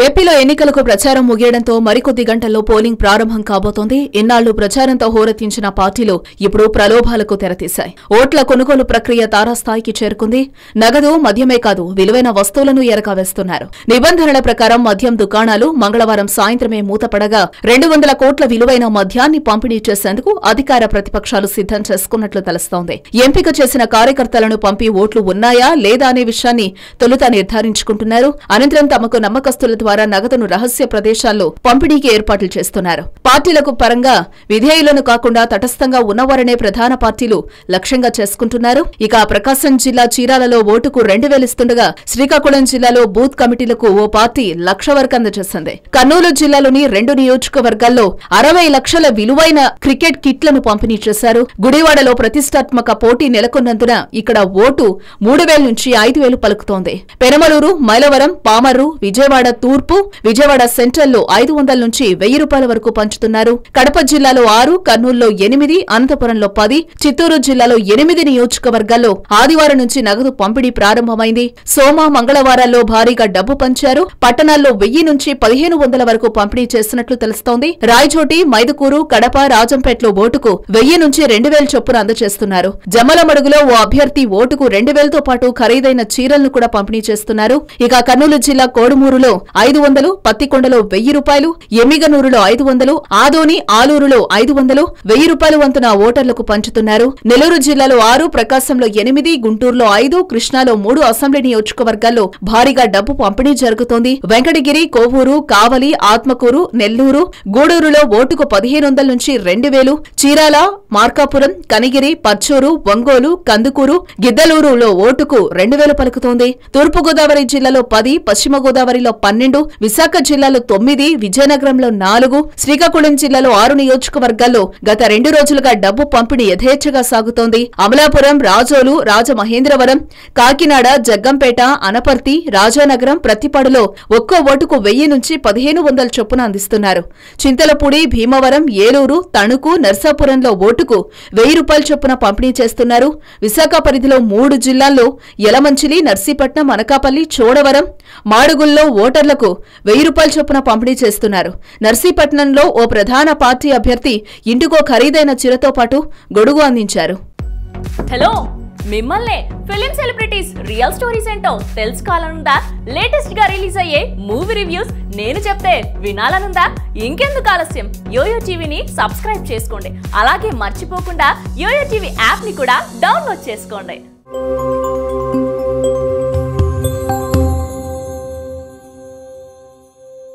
ఏపీలో ఎన్నికలకు ప్రచారం ముగియడంతో మరికొద్ది గంటల్లో పోలింగ్ ప్రారంభం కాబోతోంది. ఇన్నాళ్లు ప్రచారంతో హోరెత్తించిన పార్టీలు ఇప్పుడు ప్రలోభాలకు తెరతీశాయి. ఓట్ల కొనుగోలు ప్రక్రియ తారాస్థాయికి చేరుకుంది. నగదు, మద్యమే కాదు విలువైన వస్తువులను ఎరకావేస్తున్నారు. నిబంధనల ప్రకారం మద్యం దుకాణాలు మంగళవారం సాయంత్రమే మూతపడగా 200 కోట్ల విలువైన మద్యాన్ని పంపిణీ చేసేందుకు అధికార ప్రతిపక్షాలు సిద్దం చేసుకున్నట్లు తెలుస్తోంది. ఎంపిక చేసిన కార్యకర్తలను పంపి ఓట్లు ఉన్నాయా లేదా అనే విషయాన్ని తొలుత నిర్ధారించుకుంటున్నారు. అనంతరం తమకు నమ్మకస్తుల ద్వారా నగదును రహస్య ప్రదేశాల్లో పంపిణీకి ఏర్పాట్లు చేస్తున్నారు. పార్టీలకు పరంగా విధేయులను కాకుండా తటస్థంగా ఉన్నవారనే ప్రధాన పార్టీలు లక్ష్యంగా చేసుకుంటున్నారు. ఇక ప్రకాశం జిల్లా చీరాలలో ఓటుకు 2000 ఇస్తుండగా శ్రీకాకుళం జిల్లాలో బూత్ కమిటీలకు ఓ పార్టీ 1,00,000 వరకు అందజేసింది. కర్నూలు జిల్లాలోని 2 నియోజకవర్గాల్లో 60 లక్షల విలువైన క్రికెట్ కిట్లను పంపిణీ చేశారు. గుడివాడలో ప్రతిష్టాత్మక పోటీ నెలకొన్నందున ఇక్కడ ఓటు 3,000 నుంచి 5,000 పలుకుతోంది. పెనమలూరు, మైలవరం, పామర్రు, విజయవాడ తూర్పు, విజయవాడ సెంట్రల్లో 500 నుంచి 1,000 రూపాయల వరకు పంచుతున్నారు. కడప జిల్లాలో 6, కర్నూలులో 8, అనంతపురంలో 10, చిత్తూరు జిల్లాలో 8 నియోజకవర్గాల్లో ఆదివారం నుంచి నగదు పంపిణీ ప్రారంభమైంది. సోమ, మంగళవారాల్లో భారీగా డబ్బు పంచారు. పట్టణాల్లో 1000 నుంచి 1,500 వరకు పంపిణీ చేసినట్లు తెలుస్తోంది. రాయచోటి, మైదుకూరు, కడప, రాజంపేటలో ఓటుకు 1000 నుంచి 2,000 చొప్పున అందజేస్తున్నారు. జమ్మలమడుగులో ఓ అభ్యర్థి ఓటుకు 2,000తో పాటు ఖరీదైన చీరలను కూడా పంపిణీ చేస్తున్నారు. ఇక కర్నూలు జిల్లా కోడుమూరులో 500, పత్తికొండలో 1,000 రూపాయలు, ఎమ్మిగనూరులో 500, ఆదోని, ఆలూరులో 500, 1,000 రూపాయలు వంతున ఓటర్లకు పంచుతున్నారు. నెల్లూరు జిల్లాలో 6, ప్రకాశంలో 8, గుంటూరులో 5, కృష్ణాలో 3 అసెంబ్లీ నియోజకవర్గాల్లో భారీగా డబ్బు పంపిణీ జరుగుతోంది. వెంకటగిరి, కోవూరు, కావలి, ఆత్మకూరు, నెల్లూరు, గూడూరులో ఓటుకు 1,500 నుంచి 2,000, చీరాల, మార్కాపురం, కనిగిరి, పర్చూరు, ఒంగోలు, కందుకూరు, గిద్దలూరులో ఓటుకు 2,000 పలుకుతోంది. తూర్పుగోదావరి జిల్లాలో 10, పశ్చిమ గోదావరిలో 12, విశాఖ జిల్లాలో 9, విజయనగరంలో 4, శ్రీకాకుళం జిల్లాలో 6 నియోజకవర్గాల్లో గత 2 రోజులుగా డబ్బు పంపిణీ యథేచ్ఛగా సాగుతోంది. అమలాపురం, రాజోలు, రాజమహేంద్రవరం, కాకినాడ, జగ్గంపేట, అనపర్తి, రాజానగరం, ప్రతిపాడులో ఒక్కో ఓటుకు 1000 నుంచి 1,500 చొప్పున అందిస్తున్నారు. చింతలపూడి, భీమవరం, ఏలూరు, తణుకు, నర్సాపురంలో ఓటుకు 1,000 రూపాయల చొప్పున పంపిణీ చేస్తున్నారు. విశాఖ పరిధిలో 3 జిల్లాల్లో యలమంచిలి, నర్సీపట్నం, అనకాపల్లి, చోడవరం, మాడుగుల్లో ఓటర్లకు 1,000 రూపాయల చొప్పున పంపిణీ చేస్తున్నారు. నర్సీపట్నంలో ఓ ప్రధాన పార్టీ అభ్యర్థి ఇంటికో ఖరీదైన చీరతో పాటు గొడుగు అందించారు. హలో, మిమ్మల్నే ఫిలిం సెలబ్రిటీస్ రియల్ స్టోరీస్ ఏంటో తెలుసుకోవాలనుందా? లేటెస్ట్ గా రిలీజ్ అయ్యే మూవీ రివ్యూస్ నేను చెప్తే వినాలనుందా? ఇంకెందుకు ఆలస్యం, యోయో టీవీని సబ్స్క్రైబ్ చేసుకోండి. అలాగే మర్చిపోకుండా యోయో టీవీ యాప్ ని కూడా డౌన్లోడ్ చేసుకోండి.